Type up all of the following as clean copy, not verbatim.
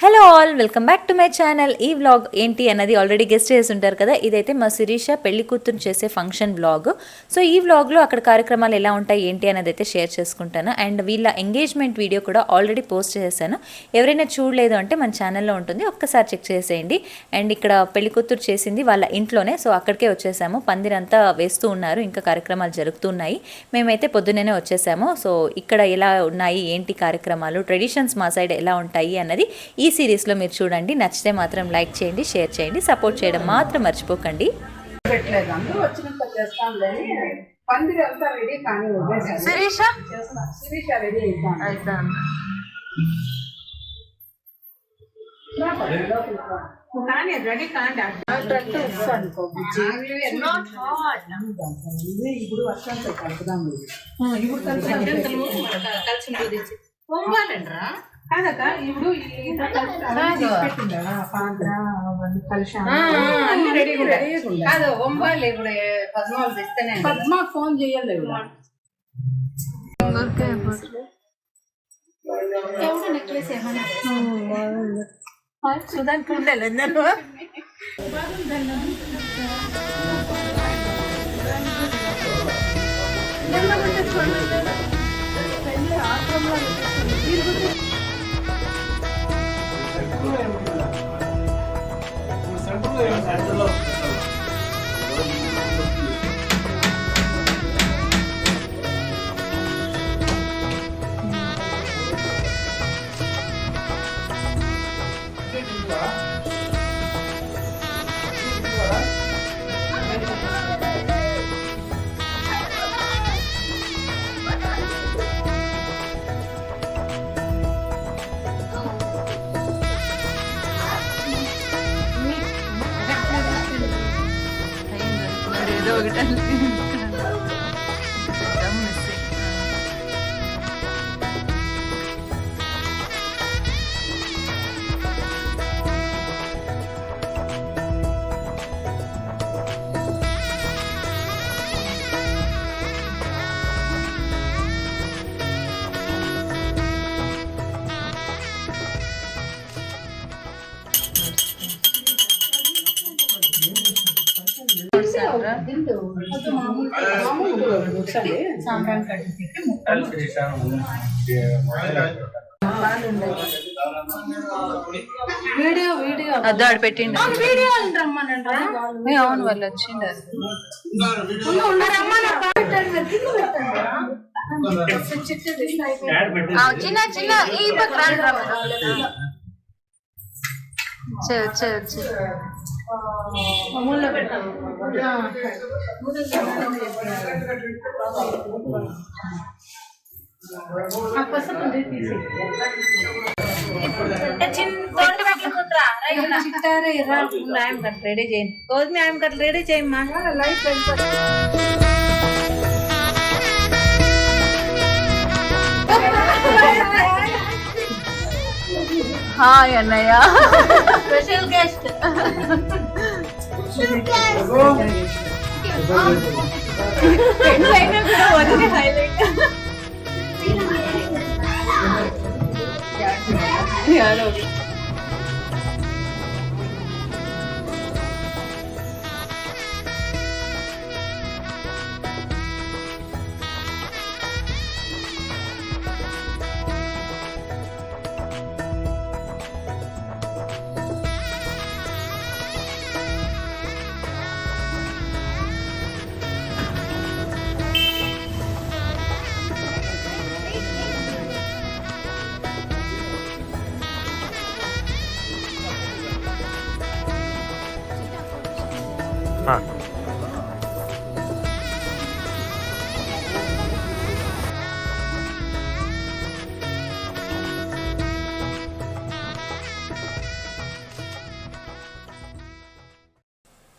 Hello all, welcome back to my channel. ఈ vlog ఏంటి అన్నది ఆల్రెడీ గెస్ట్ చేసి ఉంటారు కదా. ఇదైతే మా శిరీష పెళ్లి కూతురు చేసే ఫంక్షన్ వ్లాగ్. సో ఈ వ్లాగ్లో అక్కడ కార్యక్రమాలు ఎలా ఉంటాయి ఏంటి అనేది అయితే షేర్ చేసుకుంటాను. అండ్ వీళ్ళ ఎంగేజ్మెంట్ వీడియో కూడా ఆల్రెడీ పోస్ట్ చేశాను. ఎవరైనా చూడలేదు అంటే మన ఛానల్లో ఉంటుంది, ఒక్కసారి చెక్ చేసేయండి. అండ్ ఇక్కడ పెళ్లి కూతురు చేసింది వాళ్ళ ఇంట్లోనే, సో అక్కడికే వచ్చేసాము. పందిరంతా వేస్తూ ఉన్నారు, ఇంకా కార్యక్రమాలు జరుగుతున్నాయి. మేమైతే పొద్దున్నే వచ్చేసాము. సో ఇక్కడ ఎలా ఉన్నాయి ఏంటి కార్యక్రమాలు, ట్రెడిషన్స్ మా సైడ్ ఎలా ఉంటాయి అన్నది ఈ సిరీస్లో మీరు చూడండి. నచ్చితే మాత్రం లైక్ చేయండి, షేర్ చేయండి, సపోర్ట్ చేయడం మాత్రం మర్చిపోకండి. కాదక్క ఇప్పుడు అన్ని రెడీ కాదు ఒంబాలి. ఇప్పుడు పద్మాలు తెస్తేనే పద్మా ఫోన్ చేయాలి. నెక్లెస్ సుధానికి ఉండాలి. వీడియో వీడియో అదాడు పెట్టిండు. అవును వాళ్ళు వచ్చిండు. చిన్న చిన్న ఈ పక్కన రెడీ చేయండి. గోధుమ ఆయన కట్ల రెడీ చేయమ్మా. హాయ్ అన్నయ్య, స్పెషల్ గెస్ట్.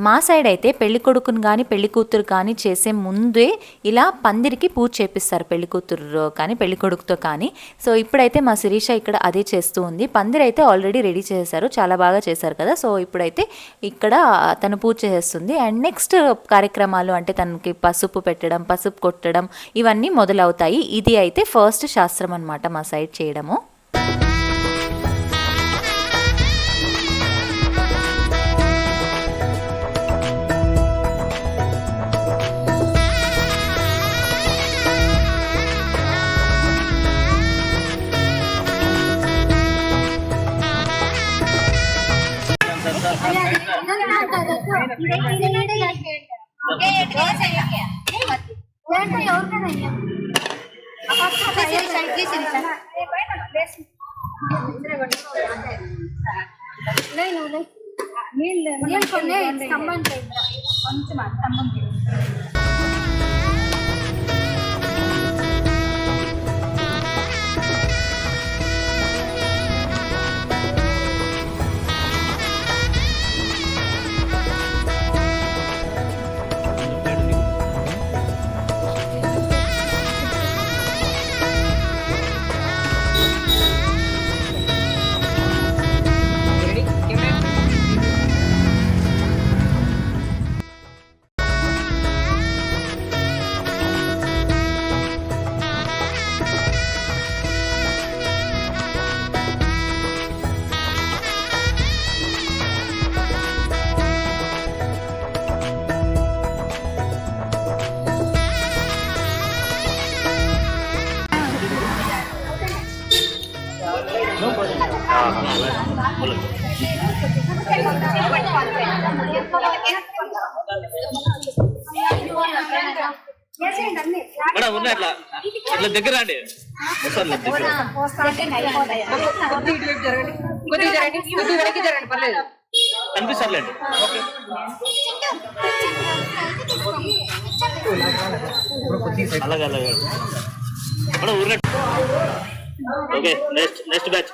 మా సైడ్ అయితే పెళ్లి కొడుకుని కానీ పెళ్లి కూతురు కానీ చేసే ముందే ఇలా పందిరికి పూజ చేపిస్తారు, పెళ్లి కూతురు కానీ పెళ్లి కొడుకుతో కానీ. సో ఇప్పుడైతే మా శిరీష ఇక్కడ అదే చేస్తూ ఉంది. పందిరి అయితే ఆల్రెడీ రెడీ చేశారు, చాలా బాగా చేశారు కదా. సో ఇప్పుడైతే ఇక్కడ తను పూజ చేస్తుంది. అండ్ నెక్స్ట్ కార్యక్రమాలు అంటే తనకి పసుపు పెట్టడం, పసుపు కొట్టడం ఇవన్నీ మొదలవుతాయి. ఇది అయితే ఫస్ట్ శాస్త్రం అన్నమాట మా సైడ్ చేయడము. మేడం ఉన్నాయి అట్లా ఇట్లా దగ్గర అండి కనిపిస్తారులేండి. అలాగే అలాగే మేడం ఊరినట్టు. Okay next batch.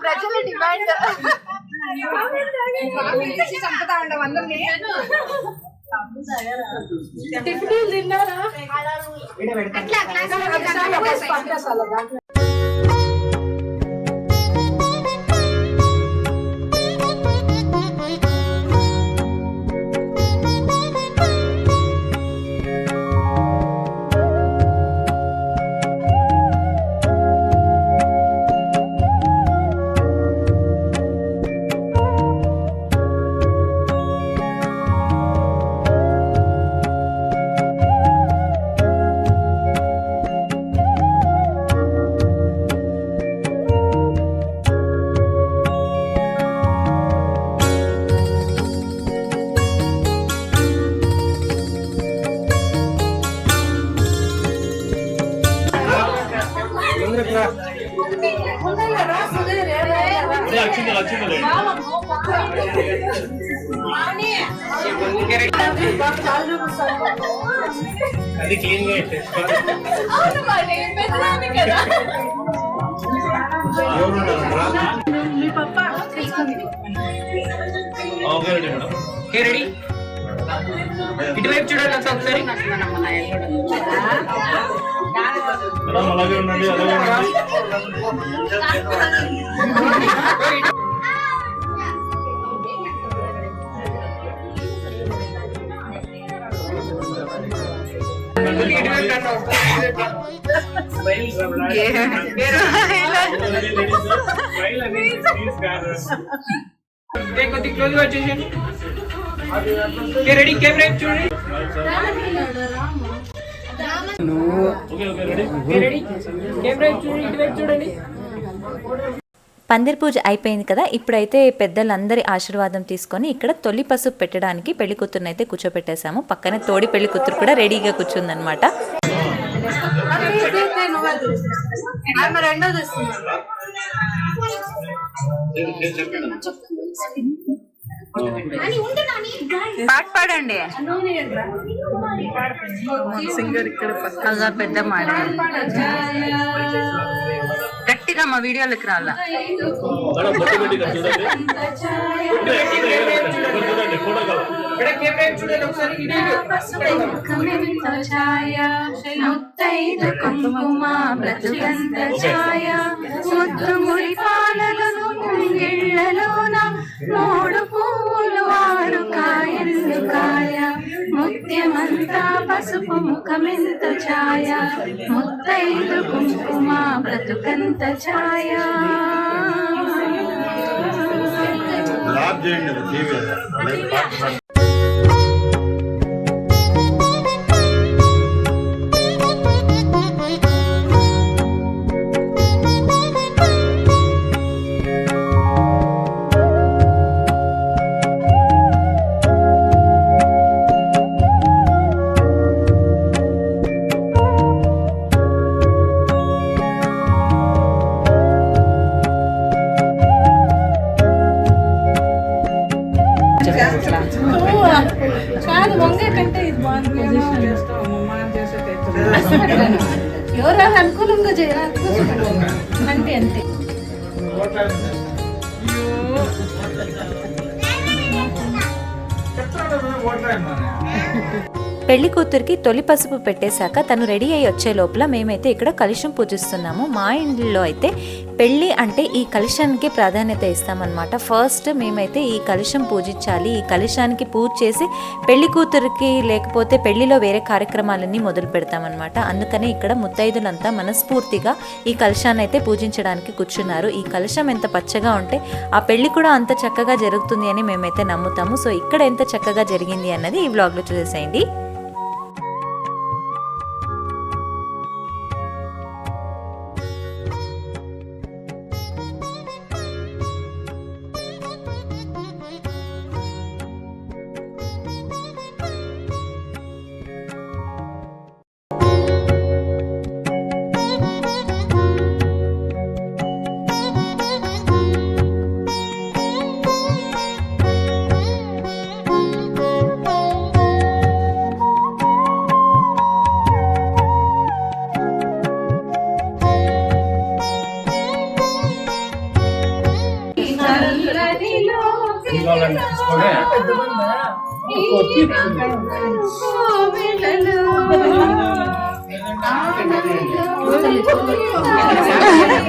ప్రజల డిమాండ్ చంపుతా ఉండవు అందరినీ. తిన్నారా అది క్లీన్ గా రెడీ ఇటువైపు చూడాలి ఒకసారి. అలాగే ఉండండి అలాగే ఉండండి. కొద్ది క్లోజ్ వచ్చేసి రెడీ కెమెరా చూడండి. రెడీ కెమెరా చూడండి, ఇటువైపు చూడండి. పందిరి పూజ అయిపోయింది కదా, ఇప్పుడైతే పెద్దలందరి ఆశీర్వాదం తీసుకొని ఇక్కడ తొలి పసుపు పెట్టడానికి పెళ్లి కూతురుని అయితే కూర్చోపెట్టేశాము. పక్కనే తోడి పెళ్లి కూతురు కూడా రెడీగా కూర్చుందనమాట. పాట పాడండి. అలా పెద్ద మాట గట్టిగా మా వీడియోలకి రాలా. ముత్తైదు కుంకుమ బ్రతుకంత ఛాయ ముద్దు మురి పాలలను ముంగిళ్ళలోన మూడు పువ్వులు ఆరు కాయలు కాయ ముత్యమంతా పసుపు ముఖమెంత ఛాయ ముత్తైదు కుంకుమ బ్రతుకంత ఛాయ. కాదు వంగే కంటే ఇది బాగుంది. ఎవరు అనుకూలంగా చేయాలి అంటే అంతే. పెళ్లి కూతురికి తొలి పసుపు పెట్టేశాక తను రెడీ అయ్యి వచ్చే లోపల మేమైతే ఇక్కడ కలశం పూజిస్తున్నాము. మా ఇంట్లో అయితే పెళ్ళి అంటే ఈ కలశానికి ప్రాధాన్యత ఇస్తామన్నమాట. ఫస్ట్ మేమైతే ఈ కలశం పూజించాలి, ఈ కలశానికి పూజ చేసి పెళ్లి కూతురికి లేకపోతే పెళ్లిలో వేరే కార్యక్రమాలన్నీ మొదలు పెడతామన్నమాట. అందుకనే ఇక్కడ ముత్తైదులంతా మనస్ఫూర్తిగా ఈ కలశాన్ని అయితే పూజించడానికి కూర్చున్నారు. ఈ కలశం ఎంత పచ్చగా ఉంటే ఆ పెళ్లి కూడా అంత చక్కగా జరుగుతుంది అని మేమైతే నమ్ముతాము. సో ఇక్కడ ఎంత చక్కగా జరిగింది అన్నది ఈ వ్లాగ్లో చూసేసేయండి.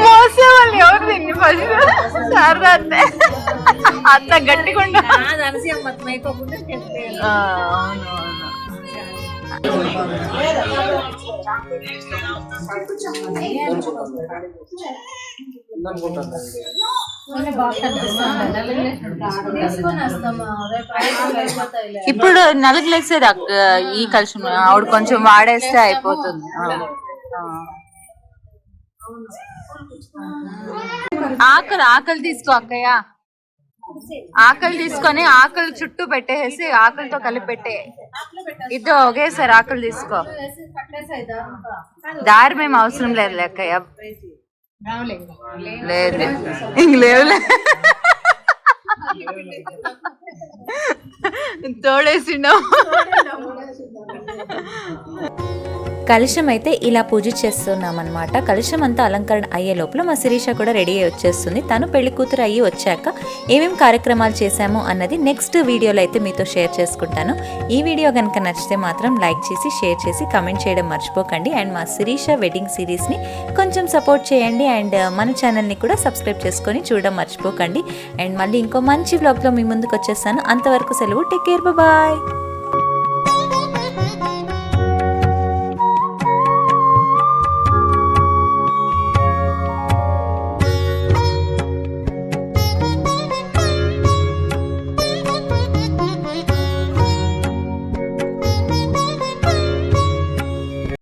మోసేవాళ్ళు ఎవరు తిండి ఫస్ట్ సార్రాతే అంత గట్టిగా ఇప్పుడు నలుగులేసేది ఈ కలిసి ఆవిడ కొంచెం వాడేస్తే అయిపోతుంది. ఆకలి తీసుకో అక్కయ్య, ఆకలి తీసుకొని ఆకలి చుట్టూ పెట్టేసి ఆకలితో కలిపి పెట్టే ఇద్దరు ఒకేసారి ఆకలి తీసుకో. దారి మేము అవసరం లేదు అక్కయ్య, లేదు ఇంక లేవులే తోడేసిండవు. కలశం అయితే ఇలా పూజ చేస్తున్నాం అనమాట. కలశం అంతా అలంకరణ అయ్యే లోపల మా శిరీష కూడా రెడీ అయ్యి వచ్చేస్తుంది. తను పెళ్లి కూతురు అయ్యి వచ్చాక ఏమేమి కార్యక్రమాలు చేశాము అన్నది నెక్స్ట్ వీడియోలో అయితే మీతో షేర్ చేసుకుంటాను. ఈ వీడియో కనుక నచ్చితే మాత్రం లైక్ చేసి షేర్ చేసి కమెంట్ చేయడం మర్చిపోకండి. అండ్ మా శిరీష వెడ్డింగ్ సిరీస్ని కొంచెం సపోర్ట్ చేయండి. అండ్ మన ఛానల్ని కూడా సబ్స్క్రైబ్ చేసుకొని చూడడం మర్చిపోకండి. అండ్ మళ్ళీ ఇంకో మంచి వ్లాగ్లో మీ ముందుకు వచ్చేస్తాను. అంతవరకు సెలవు. Take care, bye.